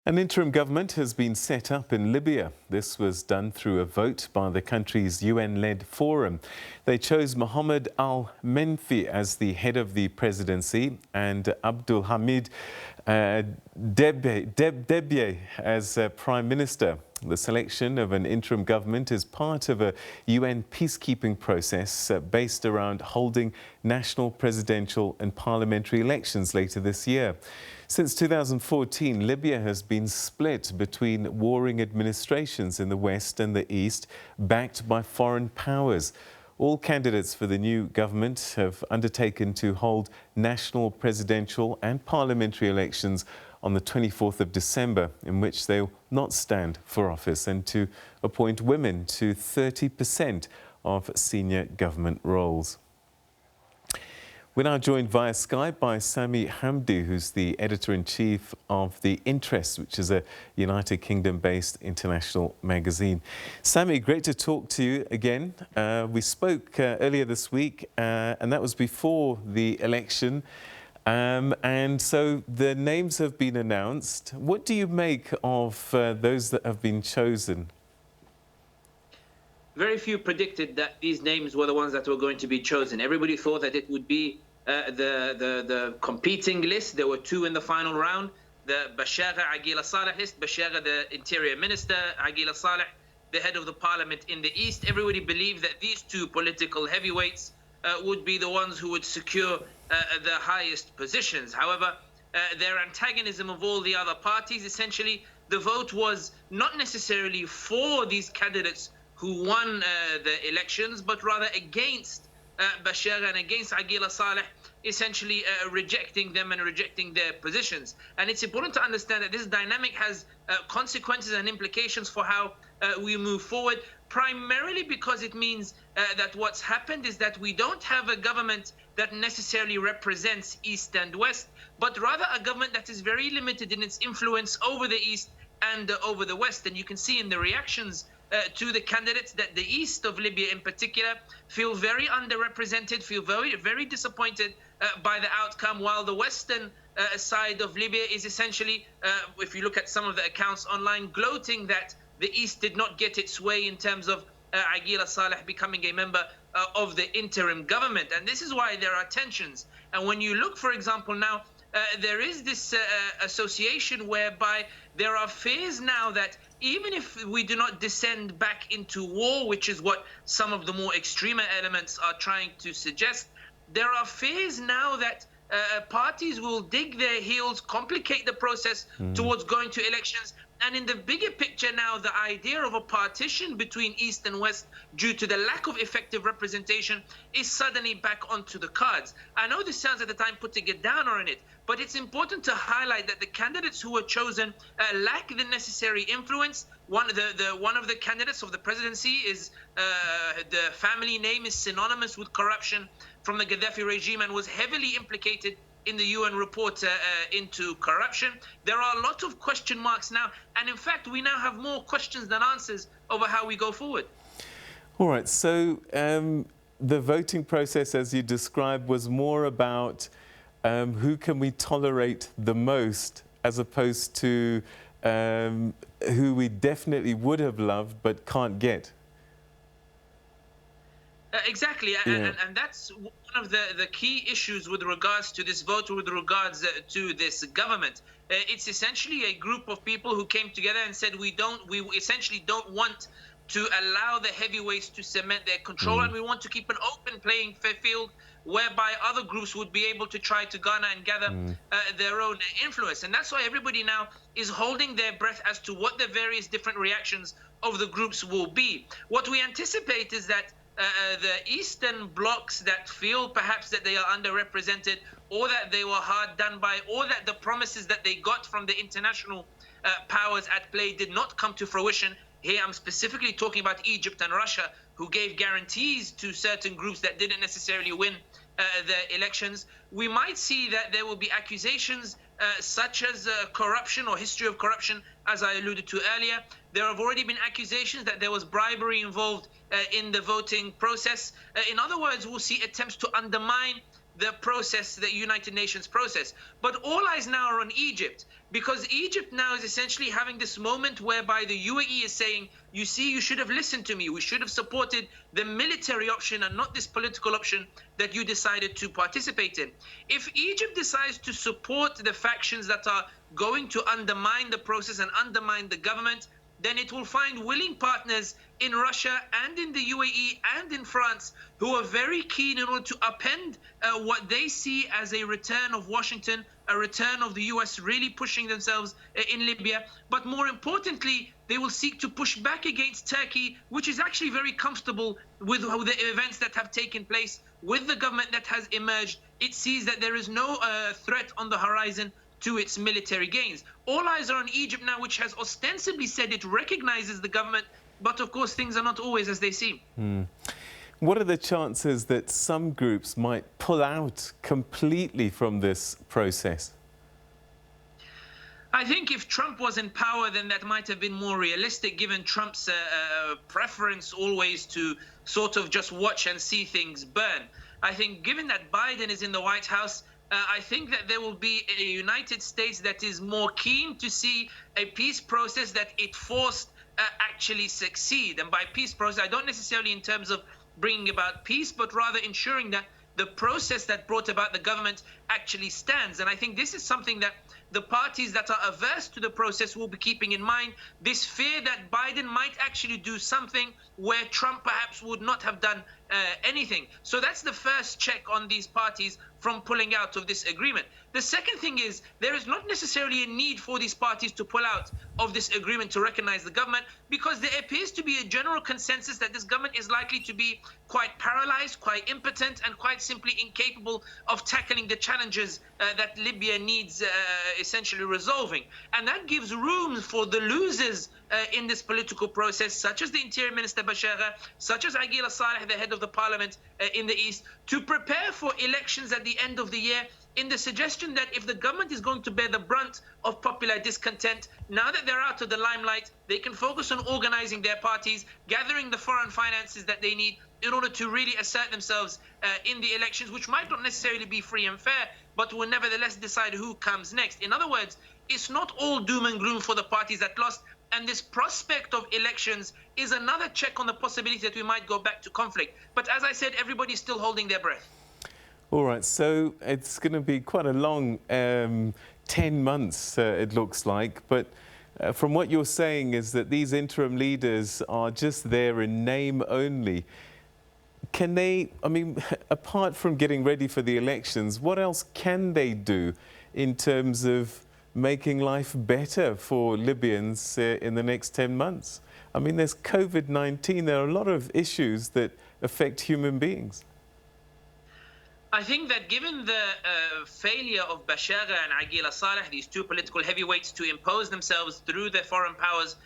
An interim government has been set up in Libya. This was done through a vote by the country's UN-led forum. They chose Mohammed al Menfi as the head of the presidency and Abdulhamid Dbeibeh as Prime Minister. The selection of an interim government is part of a UN peacekeeping process based around holding national, presidential and parliamentary elections later this year. Since 2014, Libya has been split between warring administrations in the west and the east, backed by foreign powers. All candidates for the new government have undertaken to hold national, presidential and parliamentary elections on the 24th of December, in which they will not stand for office, and to appoint women to 30% of senior government roles. We're now joined via Skype by Sami Hamdi, who's the editor-in-chief of The Interest, which is a United Kingdom-based international magazine. Sami, great to talk to you again. We spoke earlier this week, and that was before the election. And so the names have been announced. What do you make of those that have been chosen? Very few predicted that these names were the ones that were going to be chosen. Everybody thought that it would be the competing list. There were two in the final round. The Bashagha Aguila Saleh list, Bashagha the Interior Minister, Aguila Saleh the head of the parliament in the east. Everybody believed that these two political heavyweights would be the ones who would secure the highest positions. However, their antagonism of all the other parties, essentially the vote was not necessarily for these candidates who won the elections, but rather against Bashar and against Aguila Saleh, essentially rejecting them and rejecting their positions. And it's important to understand that this dynamic has consequences and implications for how we move forward, primarily because it means that what's happened is that we don't have a government that necessarily represents East and West, but rather a government that is very limited in its influence over the East and over the West. And you can see in the reactions to the candidates that the east of Libya in particular feel very underrepresented, feel very, very disappointed by the outcome, while the western side of Libya is essentially, if you look at some of the accounts online, gloating that the east did not get its way in terms of Aguila Saleh becoming a member of the interim government. And this is why there are tensions. And when you look, for example, now, there is this association whereby there are fears now that even if we do not descend back into war, which is what some of the more extreme elements are trying to suggest, there are fears now that parties will dig their heels, complicate the process towards going to elections. And in the bigger picture now, the idea of a partition between East and West due to the lack of effective representation is suddenly back onto the cards. I know this sounds at the time putting a downer on it, but it's important to highlight that the candidates who were chosen lack the necessary influence. One of the candidates of the presidency is the family name is synonymous with corruption from the Gaddafi regime and was heavily implicated in the UN report into corruption. There are a lot of question marks now, and in fact we now have more questions than answers over how we go forward. All right, so the voting process, as you described, was more about who can we tolerate the most, as opposed to who we definitely would have loved but can't get. Exactly, and that's one of the key issues with regards to this vote, with regards to this government. It's essentially a group of people who came together and said we essentially don't want to allow the heavyweights to cement their control, and we want to keep an open playing field whereby other groups would be able to try to garner and gather their own influence. And that's why everybody now is holding their breath as to what the various different reactions of the groups will be. What we anticipate is that the eastern blocs that feel perhaps that they are underrepresented, or that they were hard done by, or that the promises that they got from the international powers at play did not come to fruition. Here I'm specifically talking about Egypt and Russia, who gave guarantees to certain groups that didn't necessarily win the elections. We might see that there will be accusations such as corruption or history of corruption, as I alluded to earlier. There have already been accusations that there was bribery involved in the voting process. In other words, we'll see attempts to undermine the process, the United Nations process. But all eyes now are on Egypt, because Egypt now is essentially having this moment whereby the UAE is saying, you see, you should have listened to me. We should have supported the military option and not this political option that you decided to participate in. If Egypt decides to support the factions that are going to undermine the process and undermine the government, then it will find willing partners in Russia and in the UAE and in France who are very keen in order to upend what they see as a return of Washington, a return of the US really pushing themselves in Libya. But more importantly, they will seek to push back against Turkey, which is actually very comfortable with the events that have taken place, with the government that has emerged. It sees that there is no threat on the horizon to its military gains. All eyes are on Egypt now, which has ostensibly said it recognizes the government, but of course things are not always as they seem. What are the chances that some groups might pull out completely from this process? I think if Trump was in power, then that might have been more realistic, given Trump's preference always to sort of just watch and see things burn. I think given that Biden is in the White House, I think that there will be a United States that is more keen to see a peace process that it forced actually succeed. And by peace process, I don't necessarily in terms of bringing about peace, but rather ensuring that the process that brought about the government actually stands. And I think this is something that the parties that are averse to the process will be keeping in mind, this fear that Biden might actually do something where Trump perhaps would not have done anything. So that's the first check on these parties from pulling out of this agreement. The second thing is there is not necessarily a need for these parties to pull out of this agreement to recognize the government, because there appears to be a general consensus that this government is likely to be quite paralyzed, quite impotent, and quite simply incapable of tackling the challenges that Libya needs essentially resolving. And that gives room for the losers in this political process, such as the Interior Minister Bashar, such as Aguila Saleh, the head of the parliament in the east, to prepare for elections at the end of the year, in the suggestion that if the government is going to bear the brunt of popular discontent, now that they're out of the limelight, they can focus on organizing their parties, gathering the foreign finances that they need in order to really assert themselves in the elections, which might not necessarily be free and fair, but will nevertheless decide who comes next. In other words, it's not all doom and gloom for the parties that lost. And this prospect of elections is another check on the possibility that we might go back to conflict. But as I said, everybody's still holding their breath. All right, so it's going to be quite a long 10 months, it looks like. But from what you're saying is that these interim leaders are just there in name only. Can they, I mean, apart from getting ready for the elections, what else can they do in terms of making life better for Libyans in the next 10 months? I mean, there's COVID-19. There are a lot of issues that affect human beings. I think that given the failure of Bashar and Aguila Saleh, these two political heavyweights, to impose themselves through their foreign powers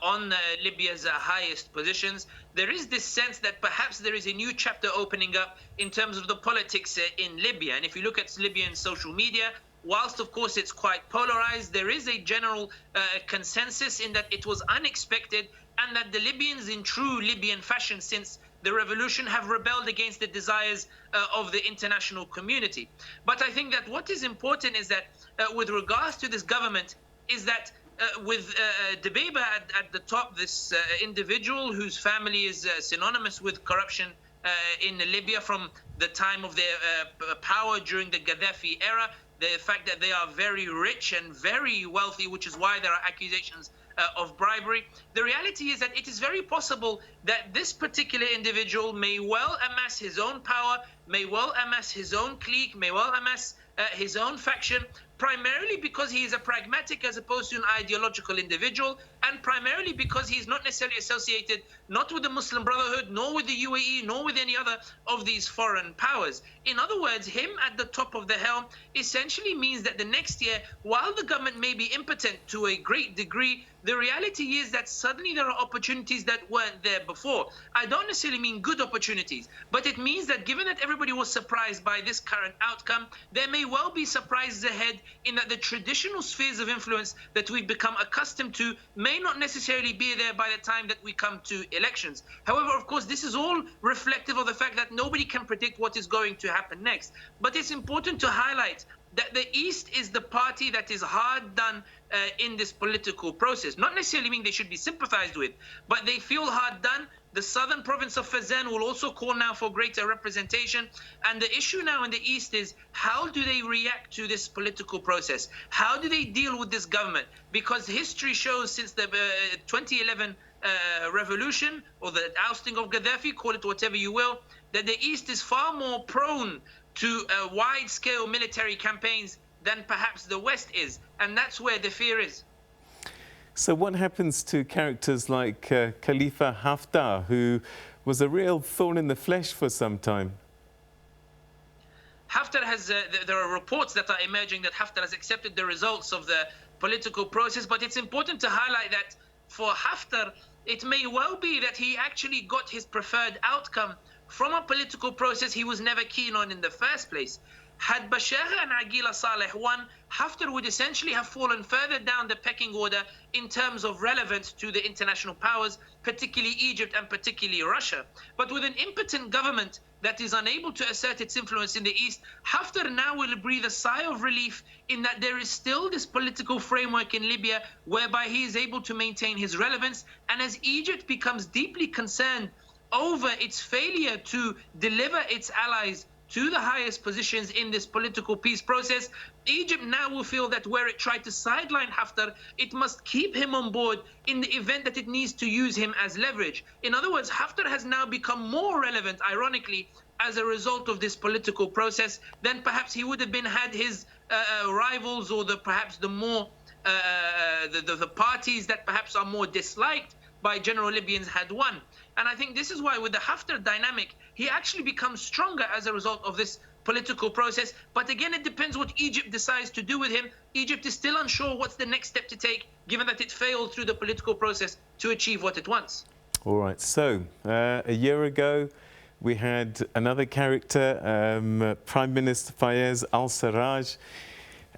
on Libya's highest positions, there is this sense that perhaps there is a new chapter opening up in terms of the politics in Libya. And if you look at Libyan social media, whilst of course it's quite polarized, there is a general consensus in that it was unexpected, and that the Libyans, in true Libyan fashion since the revolution, have rebelled against the desires of the international community. But I think that what is important is that with regards to this government is that with Dbeibeh at the top, this individual whose family is synonymous with corruption in Libya from the time of their power during the Gaddafi era, the fact that they are very rich and very wealthy, which is why there are accusations of bribery. The reality is that it is very possible that this particular individual may well amass his own power, may well amass his own clique, may well amass his own faction, primarily because he is a pragmatic as opposed to an ideological individual, and primarily because he is not necessarily associated not with the Muslim Brotherhood, nor with the UAE, nor with any other of these foreign powers. In other words, him at the top of the helm essentially means that the next year, while the government may be impotent to a great degree, the reality is that suddenly there are opportunities that weren't there before. I don't necessarily mean good opportunities, but it means that given that everybody everybody was surprised by this current outcome. There may well be surprises ahead in that the traditional spheres of influence that we've become accustomed to may not necessarily be there by the time that we come to elections. However, of course, this is all reflective of the fact that nobody can predict what is going to happen next. But it's important to highlight that the East is the party that is hard done in this political process. Not necessarily meaning they should be sympathized with, but they feel hard done. The southern province of Fezzan will also call now for greater representation. And the issue now in the East is, how do they react to this political process? How do they deal with this government? Because history shows since the 2011 revolution, or the ousting of Gaddafi, call it whatever you will, that the East is far more prone to wide-scale military campaigns than perhaps the West is. And that's where the fear is. So what happens to characters like Khalifa Haftar, who was a real thorn in the flesh for some time? Haftar has, there are reports that are emerging that Haftar has accepted the results of the political process, but it's important to highlight that for Haftar, it may well be that he actually got his preferred outcome from a political process he was never keen on in the first place. Had Bashar and Aguila Saleh won, Haftar would essentially have fallen further down the pecking order in terms of relevance to the international powers, particularly Egypt and particularly Russia. But with an impotent government that is unable to assert its influence in the East, Haftar now will breathe a sigh of relief in that there is still this political framework in Libya whereby he is able to maintain his relevance. And as Egypt becomes deeply concerned over its failure to deliver its allies to the highest positions in this political peace process, Egypt now will feel that where it tried to sideline Haftar, it must keep him on board in the event that it needs to use him as leverage. In other words, Haftar has now become more relevant, ironically, as a result of this political process than perhaps he would have been had his rivals, or perhaps the more the parties that perhaps are more disliked by general Libyans had won. And I think this is why with the Haftar dynamic, he actually becomes stronger as a result of this political process. But again, it depends what Egypt decides to do with him. Egypt is still unsure what's the next step to take, given that it failed through the political process to achieve what it wants. All right, so a year ago, we had another character, Prime Minister Fayez al-Sarraj,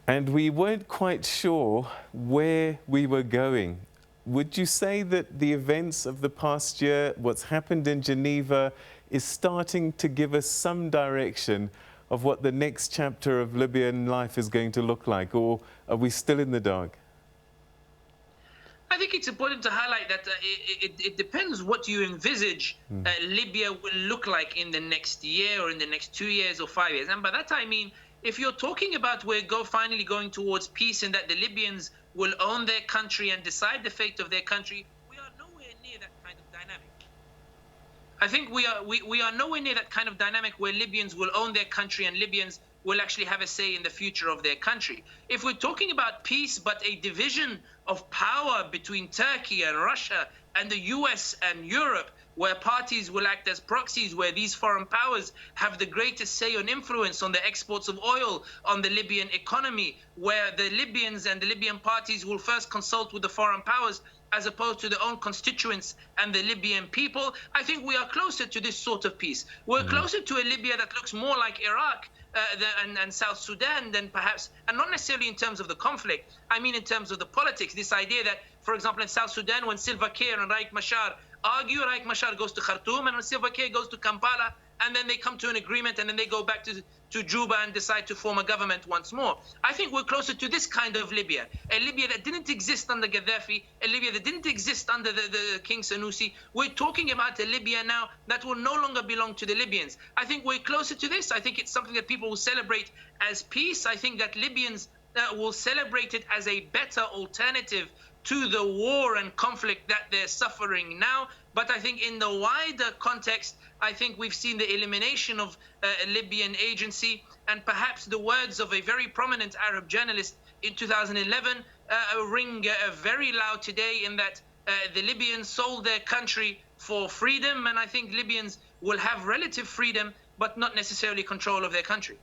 and we weren't quite sure where we were going. Would you say that the events of the past year, what's happened in Geneva, is starting to give us some direction of what the next chapter of Libyan life is going to look like, or are we still in the dark? I think it's important to highlight that it depends what you envisage Libya will look like in the next year, or in the next 2 years or 5 years. And by that I mean, if you're talking about finally going towards peace and that the Libyans will own their country and decide the fate of their country, we are nowhere near that kind of dynamic. I think we are nowhere near that kind of dynamic where Libyans will own their country and Libyans will actually have a say in the future of their country. If we're talking about peace, but a division of power between Turkey and Russia and the US and Europe, where parties will act as proxies, where these foreign powers have the greatest say on influence on the exports of oil, on the Libyan economy, where the Libyans and the Libyan parties will first consult with the foreign powers as opposed to their own constituents and the Libyan people, I think we are closer to this sort of peace. We're closer to a Libya that looks more like Iraq and South Sudan than perhaps, and not necessarily in terms of the conflict, I mean in terms of the politics. This idea that, for example, in South Sudan, when Salva Kiir and Riek Machar argue, Riek Machar goes to Khartoum, and when Salva Kiir goes to Kampala, and then they come to an agreement, and then they go back to Juba and decide to form a government once more. I think we're closer to this kind of Libya, a Libya that didn't exist under Gaddafi, a Libya that didn't exist under the King Sanusi. We're talking about a Libya now that will no longer belong to the Libyans. I think we're closer to this. I think it's something that people will celebrate as peace. I think that Libyans will celebrate it as a better alternative to the war and conflict that they're suffering now. But I think in the wider context, I think we've seen the elimination of Libyan agency, and perhaps the words of a very prominent Arab journalist in 2011 ring very loud today, in that the Libyans sold their country for freedom, and I think Libyans will have relative freedom, but not necessarily control of their country.